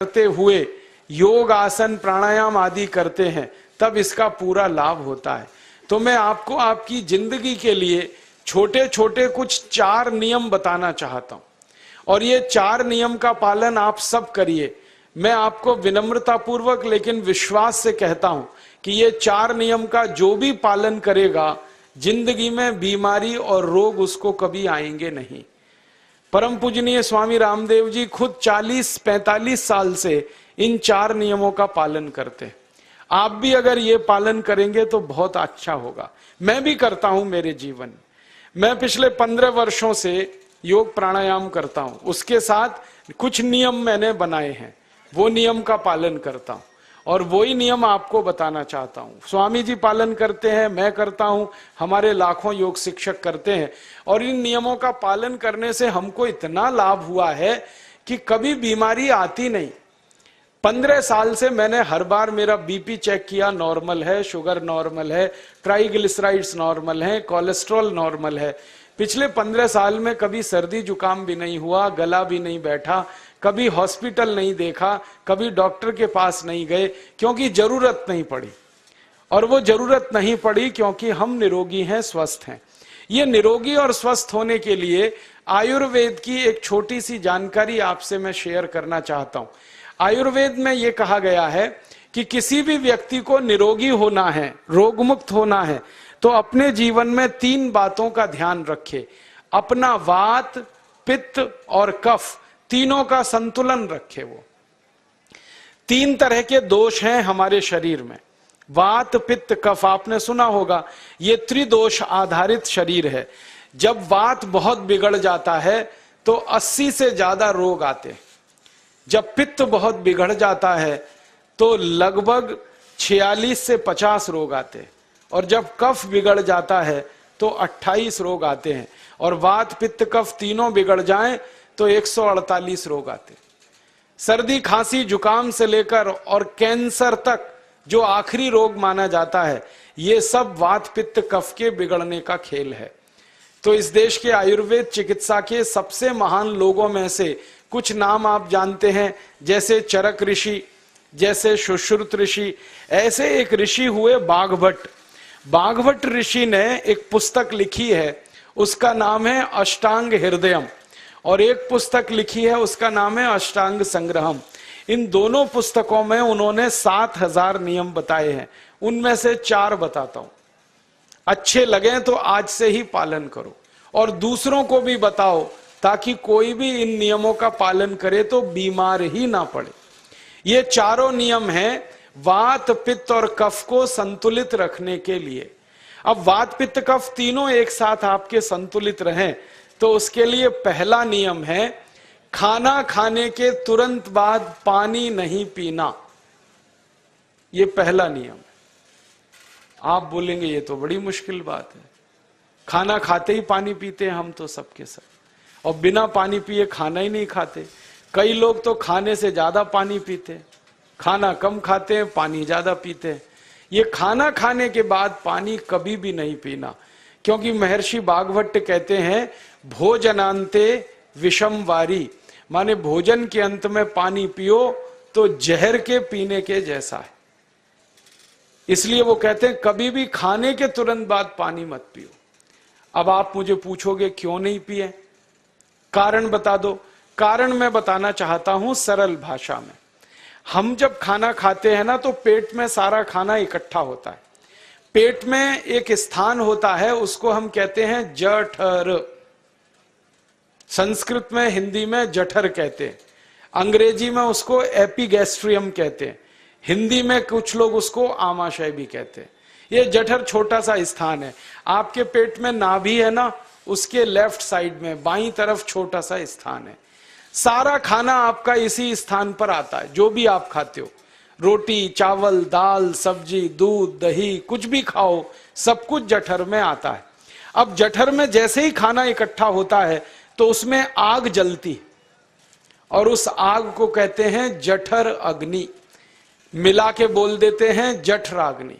करते हुए योग आसन प्राणायाम आदि करते हैं तब इसका पूरा लाभ होता है। तो मैं आपको आपकी जिंदगी के लिए छोटे छोटे कुछ 4 नियम बताना चाहता हूं और ये 4 नियम का पालन आप सब करिए। मैं आपको विनम्रता पूर्वक लेकिन विश्वास से कहता हूं कि ये 4 नियम का जो भी पालन करेगा जिंदगी में बीमारी और रोग उसको कभी आएंगे नहीं। परम पूजनीय स्वामी रामदेव जी खुद 40-45 साल से इन 4 नियमों का पालन करते हैं। आप भी अगर ये पालन करेंगे तो बहुत अच्छा होगा। मैं भी करता हूं मेरे जीवन में। मैं पिछले 15 वर्षों से योग प्राणायाम करता हूं, उसके साथ कुछ नियम मैंने बनाए हैं, वो नियम का पालन करता हूं और वही नियम आपको बताना चाहता हूं। स्वामी जी पालन करते हैं, मैं करता हूं, हमारे लाखों योग शिक्षक करते हैं और इन नियमों का पालन करने से हमको इतना लाभ हुआ है कि कभी बीमारी आती नहीं। 15 साल से मैंने हर बार मेरा बीपी चेक किया, नॉर्मल है, शुगर नॉर्मल है, ट्राइग्लिसराइड्स नॉर्मल है, कोलेस्ट्रॉल नॉर्मल है। पिछले 15 साल में कभी सर्दी जुकाम भी नहीं हुआ, गला भी नहीं बैठा, कभी हॉस्पिटल नहीं देखा, कभी डॉक्टर के पास नहीं गए, क्योंकि जरूरत नहीं पड़ी। और वो जरूरत नहीं पड़ी क्योंकि हम निरोगी हैं, स्वस्थ हैं। ये निरोगी और स्वस्थ होने के लिए आयुर्वेद की एक छोटी सी जानकारी आपसे मैं शेयर करना चाहता हूं। आयुर्वेद में ये कहा गया है कि किसी भी व्यक्ति को निरोगी होना है, रोग मुक्त होना है, तो अपने जीवन में 3 बातों का ध्यान रखे। अपना वात, पित्त और कफ तीनों का संतुलन रखे। वो 3 तरह के दोष हैं हमारे शरीर में, वात, पित्त, कफ। आपने सुना होगा ये त्रिदोष आधारित शरीर है। जब वात बहुत बिगड़ जाता है तो 80 से ज्यादा रोग आते हैं। जब पित्त बहुत बिगड़ जाता है तो लगभग 46 से 50 रोग आते हैं और जब कफ बिगड़ जाता है तो 28 रोग आते हैं और वात, पित्त, कफ तीनों बिगड़ जाएं तो 148 रोग आते हैं। सर्दी, खांसी, जुकाम से लेकर और कैंसर तक जो आखिरी रोग माना जाता है, ये सब वात, पित्त, कफ के बिगड़ने का खेल है। तो इस देश के आयुर्वेद चिकित्सा के सबसे महान लोगों में से कुछ नाम आप जानते हैं, जैसे चरक ऋषि, जैसे सुश्रुत ऋषि। ऐसे एक ऋषि हुए बाघभट्ट। बाघभट्ट ऋषि ने एक पुस्तक लिखी है, उसका नाम है अष्टांग हृदयम, और एक पुस्तक लिखी है उसका नाम है अष्टांग संग्रहम। इन दोनों पुस्तकों में उन्होंने 7000 नियम बताए हैं। उनमें से 4 बताता हूं, अच्छे लगे तो आज से ही पालन करो और दूसरों को भी बताओ ताकि कोई भी इन नियमों का पालन करे तो बीमार ही ना पड़े। ये 4 नियम हैं वात, पित्त और कफ को संतुलित रखने के लिए। अब वात, पित्त, कफ तीनों एक साथ आपके संतुलित रहें तो उसके लिए पहला नियम है खाना खाने के तुरंत बाद पानी नहीं पीना। ये पहला नियम है। आप बोलेंगे ये तो बड़ी मुश्किल बात है, खाना खाते ही पानी पीते हैं हम तो सबके सब, और बिना पानी पिए खाना ही नहीं खाते। कई लोग तो खाने से ज्यादा पानी पीते हैं, खाना कम खाते हैं, पानी ज्यादा पीते हैं। ये खाना खाने के बाद पानी कभी भी नहीं पीना, क्योंकि महर्षि बाघभट्ट कहते हैं भोजनांते विषम वारी, माने भोजन के अंत में पानी पियो तो जहर के पीने के जैसा है। इसलिए वो कहते हैं कभी भी खाने के तुरंत बाद पानी मत पियो। अब आप मुझे पूछोगे क्यों नहीं पिए, कारण बता दो। कारण मैं बताना चाहता हूं सरल भाषा में। हम जब खाना खाते हैं ना तो पेट में सारा खाना इकट्ठा होता है। पेट में एक स्थान होता है, उसको हम कहते हैं जठर। संस्कृत में, हिंदी में जठर कहते हैं, अंग्रेजी में उसको एपिगैस्ट्रियम कहते हैं, हिंदी में कुछ लोग उसको आमाशय भी कहते हैं। ये जठर छोटा सा स्थान है। आपके पेट में नाभि है ना, उसके लेफ्ट साइड में बाईं तरफ छोटा सा स्थान है। सारा खाना आपका इसी स्थान पर आता है। जो भी आप खाते हो, रोटी, चावल, दाल, सब्जी, दूध, दही, कुछ भी खाओ, सब कुछ जठर में आता है। अब जठर में जैसे ही खाना इकट्ठा होता है तो उसमें आग जलती और उस आग को कहते हैं जठर अग्नि, मिला के बोल देते हैं जठराग्नि।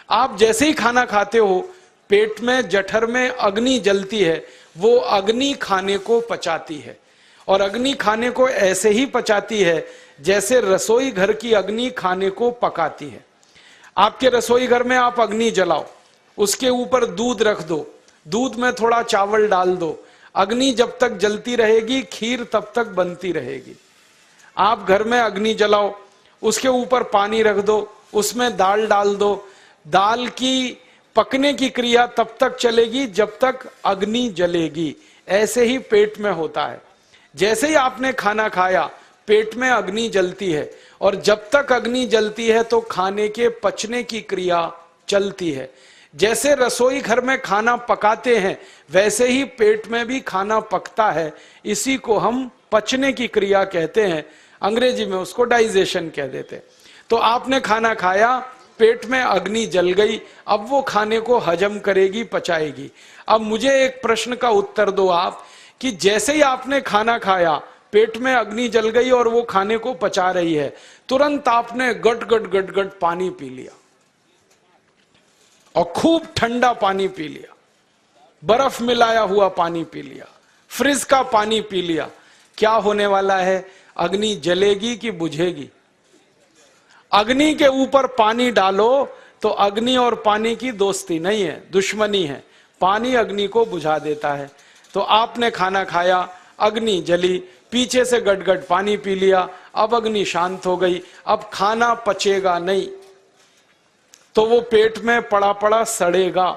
आप जैसे ही खाना खाते हो पेट में, जठर में अग्नि जलती है, वो अग्नि खाने को पचाती है और अग्नि खाने को ऐसे ही पचाती है जैसे रसोई घर की अग्नि खाने को पकाती है। आपके रसोई घर में आप अग्नि जलाओ, उसके ऊपर दूध रख दो, दूध में थोड़ा चावल डाल दो, अग्नि जब तक जलती रहेगी खीर तब तक बनती रहेगी। आप घर में अग्नि जलाओ, उसके ऊपर पानी रख दो, उसमें दाल डाल दो, दाल की पकने की क्रिया तब तक चलेगी जब तक अग्नि जलेगी। ऐसे ही पेट में होता है, जैसे ही आपने खाना खाया पेट में अग्नि जलती है, और जब तक अग्नि जलती है तो खाने के पचने की क्रिया चलती है। जैसे रसोई घर में खाना पकाते हैं वैसे ही पेट में भी खाना पकता है, इसी को हम पचने की क्रिया कहते हैं, अंग्रेजी में उसको डाइजेशन कह देते हैं। तो आपने खाना खाया, पेट में अग्नि जल गई, अब वो खाने को हजम करेगी, पचाएगी। अब मुझे एक प्रश्न का उत्तर दो आप, कि जैसे ही आपने खाना खाया पेट में अग्नि जल गई और वो खाने को पचा रही है, तुरंत आपने गट गट गट गट पानी पी लिया, और खूब ठंडा पानी पी लिया, बर्फ मिलाया हुआ पानी पी लिया, फ्रिज का पानी पी लिया। क्या होने वाला है? अग्नि जलेगी कि बुझेगी? अग्नि के ऊपर पानी डालो तो अग्नि और पानी की दोस्ती नहीं है, दुश्मनी है। पानी अग्नि को बुझा देता है। तो आपने खाना खाया, अग्नि जली, पीछे से गटगट पानी पी लिया, अब अग्नि शांत हो गई, अब खाना पचेगा नहीं, तो वो पेट में पड़ा पड़ा सड़ेगा,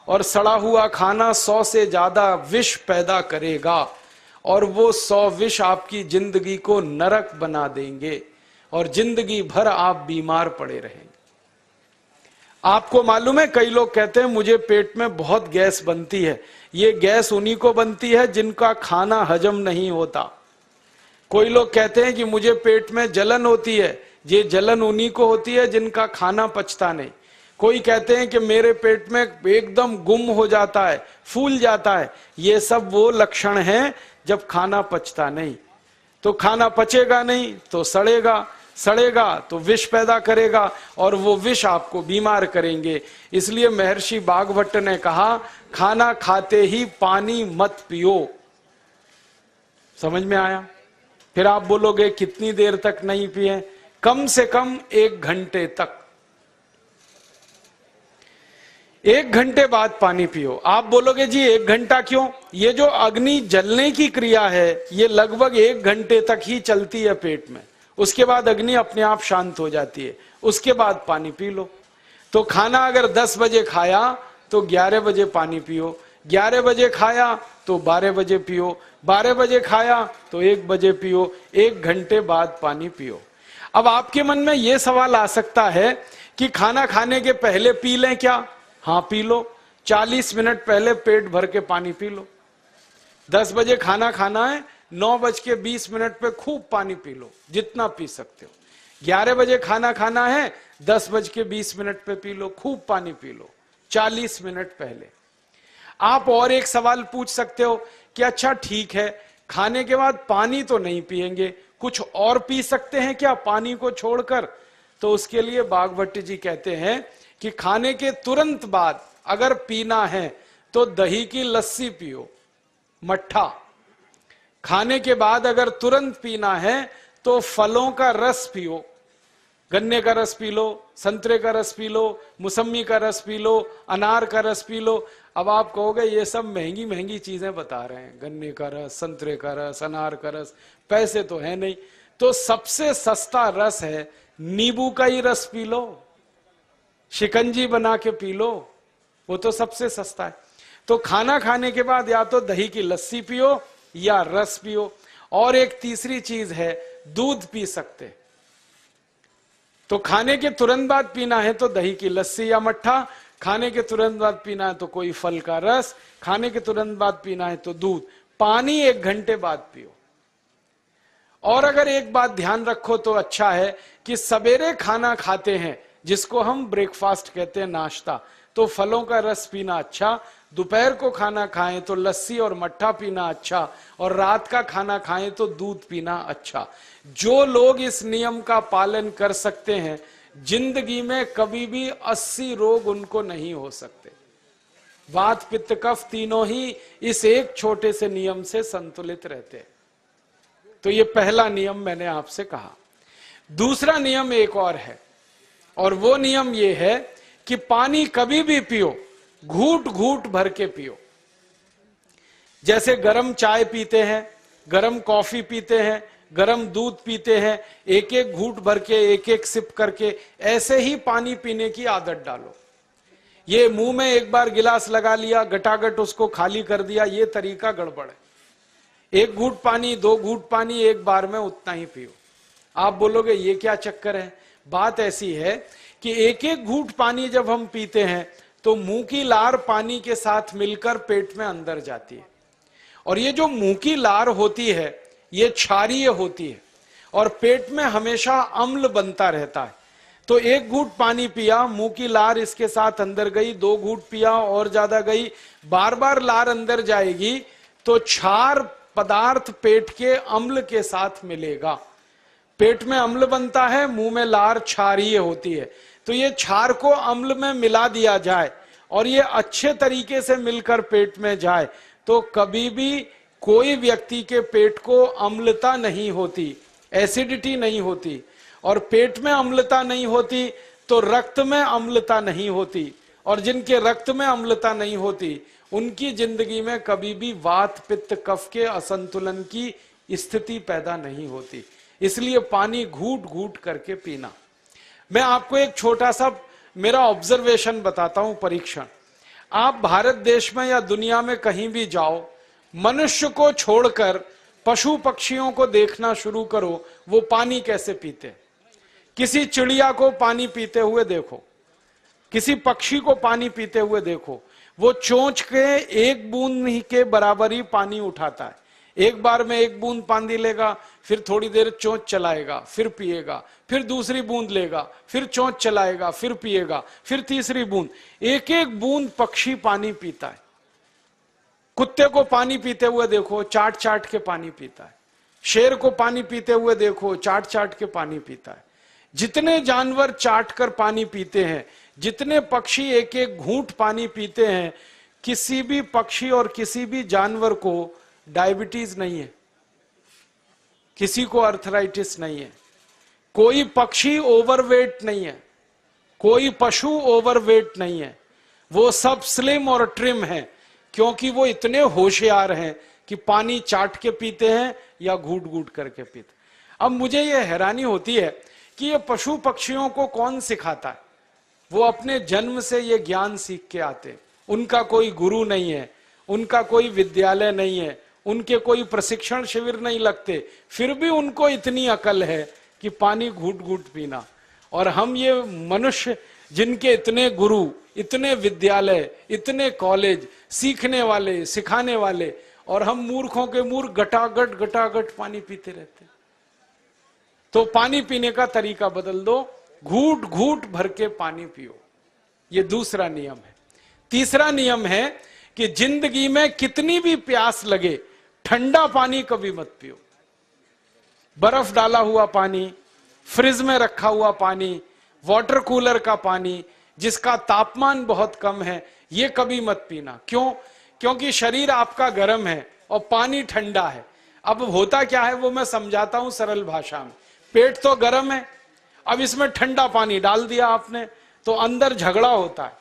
और सड़ा हुआ खाना 100 से ज्यादा विष पैदा करेगा, और वो 100 विष आपकी जिंदगी को नरक बना देंगे, और जिंदगी भर आप बीमार पड़े रहेंगे। आपको मालूम है, कई लोग कहते हैं मुझे पेट में बहुत गैस बनती है। ये गैस उन्हीं को बनती है जिनका खाना हजम नहीं होता। कोई लोग कहते हैं कि मुझे पेट में जलन होती है, ये जलन उन्हीं को होती है जिनका खाना पचता नहीं। कोई कहते हैं कि मेरे पेट में एकदम गुम हो जाता है, फूल जाता है, ये सब वो लक्षण हैं जब खाना पचता नहीं। तो खाना पचेगा नहीं तो सड़ेगा, सड़ेगा तो विष पैदा करेगा, और वो विष आपको बीमार करेंगे। इसलिए महर्षि बागभट्ट ने कहा, खाना खाते ही पानी मत पियो। समझ में आया? फिर आप बोलोगे कितनी देर तक नहीं पिए? कम से कम 1 घंटे तक। 1 घंटे बाद पानी पियो। आप बोलोगे जी 1 घंटा क्यों? ये जो अग्नि जलने की क्रिया है ये लगभग 1 घंटे तक ही चलती है पेट में, उसके बाद अग्नि अपने आप शांत हो जाती है, उसके बाद पानी पी लो। तो खाना अगर 10 बजे खाया तो 11 बजे पानी पियो, 11 बजे खाया तो 12 बजे पियो, 12 बजे खाया तो 1 बजे पियो, 1 घंटे बाद पानी पियो। अब आपके मन में यह सवाल आ सकता है कि खाना खाने के पहले पी लें क्या? हाँ पी लो, 40 मिनट पहले पेट भर के पानी पी लो। 10 बजे खाना खाना है, 9:20 पे खूब पानी पी लो, जितना पी सकते हो। 11 बजे खाना खाना है, 10:20 पे पी लो, खूब पानी पी लो, 40 मिनट पहले। आप और एक सवाल पूछ सकते हो कि अच्छा ठीक है, खाने के बाद पानी तो नहीं पिएंगे, कुछ और पी सकते हैं क्या पानी को छोड़कर? तो उसके लिए बागभट्ट जी कहते हैं कि खाने के तुरंत बाद अगर पीना है तो दही की लस्सी पियो, मट्ठा। खाने के बाद अगर तुरंत पीना है तो फलों का रस पियो, गन्ने का रस पी लो, संतरे का रस पी लो, मौसमी का रस पी लो, अनार का रस पी लो। अब आप कहोगे ये सब महंगी महंगी चीजें बता रहे हैं, गन्ने का रस, संतरे का रस, अनार का रस, पैसे तो है नहीं। तो सबसे सस्ता रस है नींबू का ही रस पी लो, शिकंजी बना के पी लो, वो तो सबसे सस्ता है। तो खाना खाने के बाद या तो दही की लस्सी पियो या रस पियो। और एक तीसरी चीज है, दूध पी सकते। तो खाने के तुरंत बाद पीना है तो दही की लस्सी या मट्ठा, खाने के तुरंत बाद पीना है तो कोई फल का रस, खाने के तुरंत बाद पीना है तो दूध। पानी 1 घंटे बाद पियो। और अगर एक बात ध्यान रखो तो अच्छा है कि सवेरे खाना खाते हैं जिसको हम ब्रेकफास्ट कहते हैं, नाश्ता, तो फलों का रस पीना अच्छा, दोपहर को खाना खाएं तो लस्सी और मट्ठा पीना अच्छा, और रात का खाना खाएं तो दूध पीना अच्छा। जो लोग इस नियम का पालन कर सकते हैं जिंदगी में कभी भी 80 रोग उनको नहीं हो सकते। वात पित्त कफ तीनों ही इस एक छोटे से नियम से संतुलित रहते हैं। तो ये पहला नियम मैंने आपसे कहा। दूसरा नियम एक और है, और वो नियम ये है कि पानी कभी भी पियो, घूट घूट भर के पियो। जैसे गरम चाय पीते हैं, गरम कॉफी पीते हैं, गरम दूध पीते हैं, एक एक घूट भर के, एक एक सिप करके, ऐसे ही पानी पीने की आदत डालो। ये मुंह में एक बार गिलास लगा लिया, गटागट उसको खाली कर दिया, ये तरीका गड़बड़ है। एक घूट पानी, दो घूट पानी एक बार में उतना ही पियो। आप बोलोगे ये क्या चक्कर है? बात ऐसी है कि एक एक घूट पानी जब हम पीते हैं तो मुंह की लार पानी के साथ मिलकर पेट में अंदर जाती है, और ये जो मुंह की लार होती है ये क्षारीय होती है, और पेट में हमेशा अम्ल बनता रहता है। तो एक घूट पानी पिया, मुंह की लार इसके साथ अंदर गई, दो घूट पिया और ज्यादा गई, बार बार लार अंदर जाएगी तो क्षार पदार्थ पेट के अम्ल के साथ मिलेगा। पेट में अम्ल बनता है, मुंह में लार क्षारीय होती है, तो ये क्षार को अम्ल में मिला दिया जाए और ये अच्छे तरीके से मिलकर पेट में जाए तो कभी भी कोई व्यक्ति के पेट को अम्लता नहीं होती, एसिडिटी नहीं होती, और पेट में अम्लता नहीं होती तो रक्त में अम्लता नहीं होती, और जिनके रक्त में अम्लता नहीं होती उनकी जिंदगी में कभी भी वात पित्त कफ के असंतुलन की स्थिति पैदा नहीं होती। इसलिए पानी घूट घूट करके पीना। मैं आपको एक छोटा सा मेरा ऑब्जर्वेशन बताता हूं, परीक्षण। आप भारत देश में या दुनिया में कहीं भी जाओ, मनुष्य को छोड़कर पशु पक्षियों को देखना शुरू करो, वो पानी कैसे पीते। किसी चिड़िया को पानी पीते हुए देखो, किसी पक्षी को पानी पीते हुए देखो, वो चोंच के एक बूंद ही के बराबर ही पानी उठाता है। एक बार में एक बूंद पानी लेगा, फिर थोड़ी देर चोंच चलाएगा, फिर पिएगा, फिर दूसरी बूंद लेगा, फिर चोंच चलाएगा, फिर पिएगा, फिर तीसरी बूंद। एक एक बूंद पक्षी पानी पीता है। कुत्ते को पानी पीते हुए देखो, चाट चाट के पानी पीता है। शेर को पानी पीते हुए देखो, चाट चाट के पानी पीता है। जितने जानवर चाट कर पानी पीते हैं, जितने पक्षी एक एक घूंट पानी पीते हैं, किसी भी पक्षी और किसी भी जानवर को डायबिटीज नहीं है, किसी को अर्थराइटिस नहीं है, कोई पक्षी ओवरवेट नहीं है, कोई पशु ओवरवेट नहीं है। वो सब स्लिम और ट्रिम है, क्योंकि वो इतने होशियार हैं कि पानी चाट के पीते हैं या घूट घूट करके पीते। अब मुझे ये हैरानी होती है कि ये पशु पक्षियों को कौन सिखाता है? वो अपने जन्म से ये ज्ञान सीख के आते, उनका कोई गुरु नहीं है, उनका कोई विद्यालय नहीं है, उनके कोई प्रशिक्षण शिविर नहीं लगते, फिर भी उनको इतनी अकल है कि पानी घूट घूट पीना। और हम ये मनुष्य जिनके इतने गुरु, इतने विद्यालय, इतने कॉलेज, सीखने वाले, सिखाने वाले, और हम मूर्खों के मूर्ख गटागट गटागट पानी पीते रहते। तो पानी पीने का तरीका बदल दो, घूट घूट भर के पानी पियो। ये दूसरा नियम है। तीसरा नियम है कि जिंदगी में कितनी भी प्यास लगे, ठंडा पानी कभी मत पियो। बर्फ डाला हुआ पानी, फ्रिज में रखा हुआ पानी, वाटर कूलर का पानी जिसका तापमान बहुत कम है, ये कभी मत पीना। क्यों? क्योंकि शरीर आपका गर्म है और पानी ठंडा है। अब होता क्या है वो मैं समझाता हूं सरल भाषा में। पेट तो गर्म है, अब इसमें ठंडा पानी डाल दिया आपने तो अंदर झगड़ा होता है।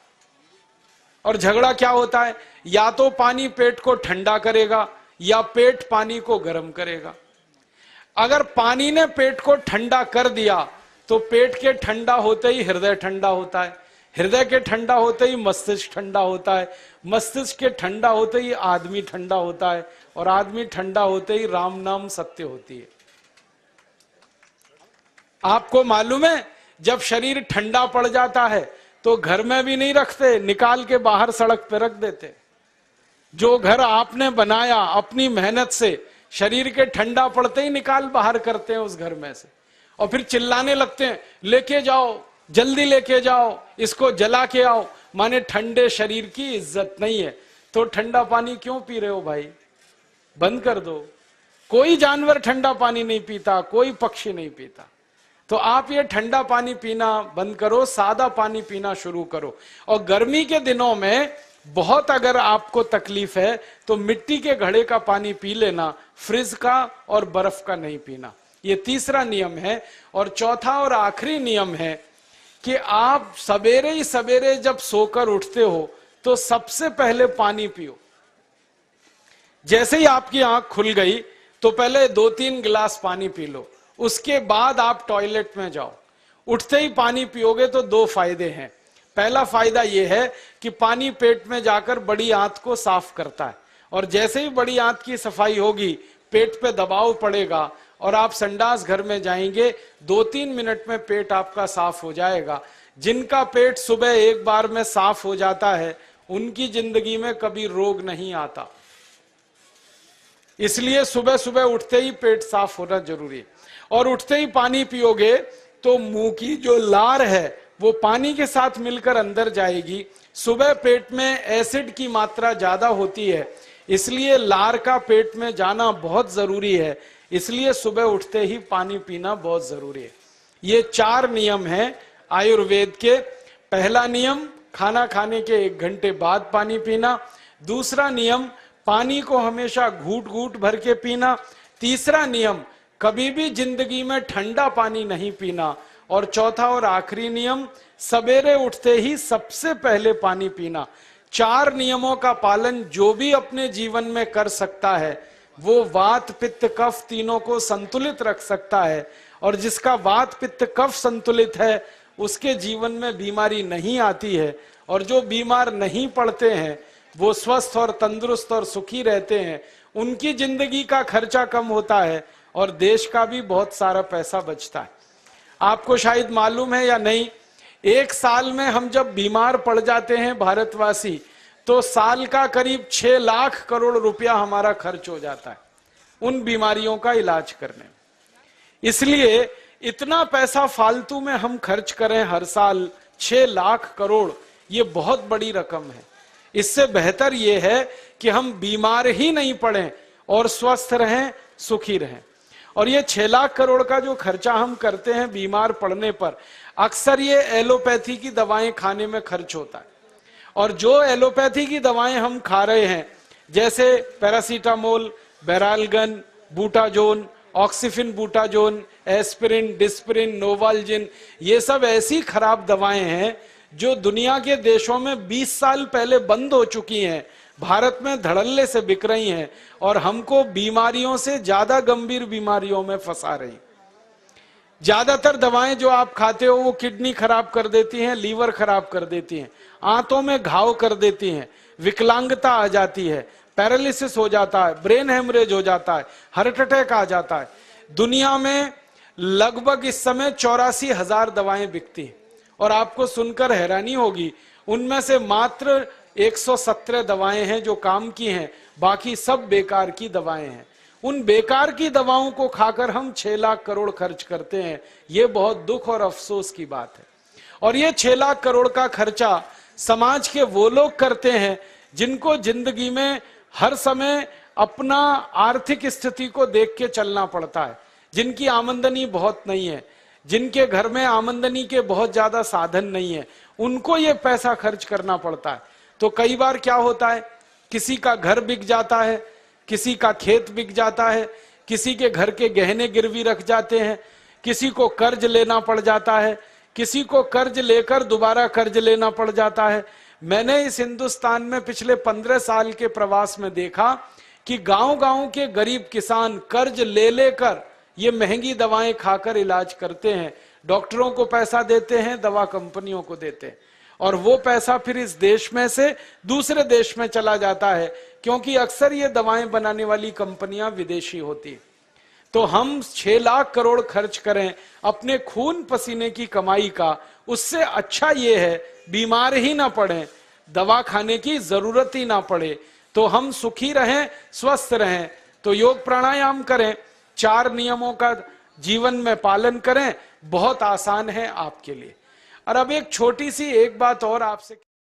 और झगड़ा क्या होता है? या तो पानी पेट को ठंडा करेगा या पेट पानी को गर्म करेगा। अगर पानी ने पेट को ठंडा कर दिया तो पेट के ठंडा होते ही हृदय ठंडा होता है, हृदय के ठंडा होते ही मस्तिष्क ठंडा होता है, मस्तिष्क के ठंडा होते ही आदमी ठंडा होता है, और आदमी ठंडा होते ही राम नाम सत्य होती है। आपको मालूम है जब शरीर ठंडा पड़ जाता है तो घर में भी नहीं रखते, निकाल के बाहर सड़क पे रख देते। जो घर आपने बनाया अपनी मेहनत से, शरीर के ठंडा पड़ते ही निकाल बाहर करते हैं उस घर में से, और फिर चिल्लाने लगते हैं लेके जाओ, जल्दी लेके जाओ, इसको जला के आओ। माने ठंडे शरीर की इज्जत नहीं है। तो ठंडा पानी क्यों पी रहे हो भाई? बंद कर दो। कोई जानवर ठंडा पानी नहीं पीता, कोई पक्षी नहीं पीता। तो आप ये ठंडा पानी पीना बंद करो, सादा पानी पीना शुरू करो। और गर्मी के दिनों में बहुत अगर आपको तकलीफ है तो मिट्टी के घड़े का पानी पी लेना, फ्रिज का और बर्फ का नहीं पीना। ये तीसरा नियम है। और चौथा और आखिरी नियम है कि आप सवेरे ही सवेरे जब सोकर उठते हो तो सबसे पहले पानी पियो। जैसे ही आपकी आंख खुल गई तो पहले 2-3 गिलास पानी पी लो, उसके बाद आप टॉयलेट में जाओ। उठते ही पानी पियोगे तो 2 फायदे हैं। पहला फायदा यह है कि पानी पेट में जाकर बड़ी आंत को साफ करता है, और जैसे ही बड़ी आंत की सफाई होगी पेट पे दबाव पड़ेगा और आप संडास घर में जाएंगे, 2-3 मिनट में पेट आपका साफ हो जाएगा। जिनका पेट सुबह एक बार में साफ हो जाता है उनकी जिंदगी में कभी रोग नहीं आता। इसलिए सुबह सुबह उठते ही पेट साफ होना जरूरी है। और उठते ही पानी पियोगे तो मुंह की जो लार है वो पानी के साथ मिलकर अंदर जाएगी। सुबह पेट में एसिड की मात्रा ज्यादा होती है, इसलिए लार का पेट में जाना बहुत जरूरी है। इसलिए सुबह उठते ही पानी पीना बहुत जरूरी है। ये 4 नियम हैं आयुर्वेद के। पहला नियम, खाना खाने के 1 घंटे बाद पानी पीना। दूसरा नियम, पानी को हमेशा घूट घूट भर के पीना। तीसरा नियम, कभी भी जिंदगी में ठंडा पानी नहीं पीना। और चौथा और आखिरी नियम, सवेरे उठते ही सबसे पहले पानी पीना। 4 नियमों का पालन जो भी अपने जीवन में कर सकता है वो वात पित्त कफ तीनों को संतुलित रख सकता है। और जिसका वात पित्त कफ संतुलित है उसके जीवन में बीमारी नहीं आती है। और जो बीमार नहीं पड़ते हैं वो स्वस्थ और तंदुरुस्त और सुखी रहते हैं। उनकी जिंदगी का खर्चा कम होता है और देश का भी बहुत सारा पैसा बचता है। आपको शायद मालूम है या नहीं, 1 साल में हम जब बीमार पड़ जाते हैं भारतवासी तो साल का करीब 6 लाख करोड़ रुपया हमारा खर्च हो जाता है उन बीमारियों का इलाज करने में। इसलिए इतना पैसा फालतू में हम खर्च करें हर साल 6 लाख करोड़, ये बहुत बड़ी रकम है। इससे बेहतर ये है कि हम बीमार ही नहीं पड़ें और स्वस्थ रहें, सुखी रहें। और ये 6 लाख करोड़ का जो खर्चा हम करते हैं बीमार पड़ने पर, अक्सर ये एलोपैथी की दवाएं खाने में खर्च होता है। और जो एलोपैथी की दवाएं हम खा रहे हैं जैसे paracetamol, Baralgan, butazone, oxyphenbutazone, aspirin, Disprin, Novalgin, ये सब ऐसी खराब दवाएं हैं जो दुनिया के देशों में 20 साल पहले बंद हो चुकी हैं, भारत में धड़ल्ले से बिक रही हैं और हमको बीमारियों से ज्यादा गंभीर बीमारियों में फंसा रही। ज्यादातर दवाएं जो आप खाते हो वो किडनी खराब कर देती हैं, लीवर खराब कर देती हैं, आंतों में घाव कर देती हैं, विकलांगता आ जाती है, पैरालिसिस हो जाता है, ब्रेन हेमरेज हो जाता है, हार्ट अटैक आ जाता है। दुनिया में लगभग इस समय 84,000 दवाएं बिकती हैं और आपको सुनकर हैरानी होगी उनमें से मात्र 117 दवाएं हैं जो काम की हैं, बाकी सब बेकार की दवाएं हैं। उन बेकार की दवाओं को खाकर हम 6 लाख करोड़ खर्च करते हैं। ये बहुत दुख और अफसोस की बात है। और ये 6 लाख करोड़ का खर्चा समाज के वो लोग करते हैं जिनको जिंदगी में हर समय अपना आर्थिक स्थिति को देख के चलना पड़ता है, जिनकी आमदनी बहुत नहीं है, जिनके घर में आमदनी के बहुत ज्यादा साधन नहीं है, उनको ये पैसा खर्च करना पड़ता है। तो कई बार क्या होता है, किसी का घर बिक जाता है, किसी का खेत बिक जाता है, किसी के घर के गहने गिरवी रख जाते हैं, किसी को कर्ज लेना पड़ जाता है, किसी को कर्ज लेकर दोबारा कर्ज लेना पड़ जाता है। मैंने इस हिंदुस्तान में पिछले 15 साल के प्रवास में देखा कि गांव-गांव के गरीब किसान कर्ज ले लेकर ये महंगी दवाएं खाकर इलाज करते हैं, डॉक्टरों को पैसा देते हैं, दवा कंपनियों को देते हैं, और वो पैसा फिर इस देश में से दूसरे देश में चला जाता है, क्योंकि अक्सर ये दवाएं बनाने वाली कंपनियां विदेशी होती है। तो हम 6 लाख करोड़ खर्च करें अपने खून पसीने की कमाई का, उससे अच्छा ये है बीमार ही ना पड़े, दवा खाने की जरूरत ही ना पड़े, तो हम सुखी रहें, स्वस्थ रहें। तो योग प्राणायाम करें, 4 नियमों का जीवन में पालन करें, बहुत आसान है आपके लिए। और अब एक छोटी सी एक बात और आपसे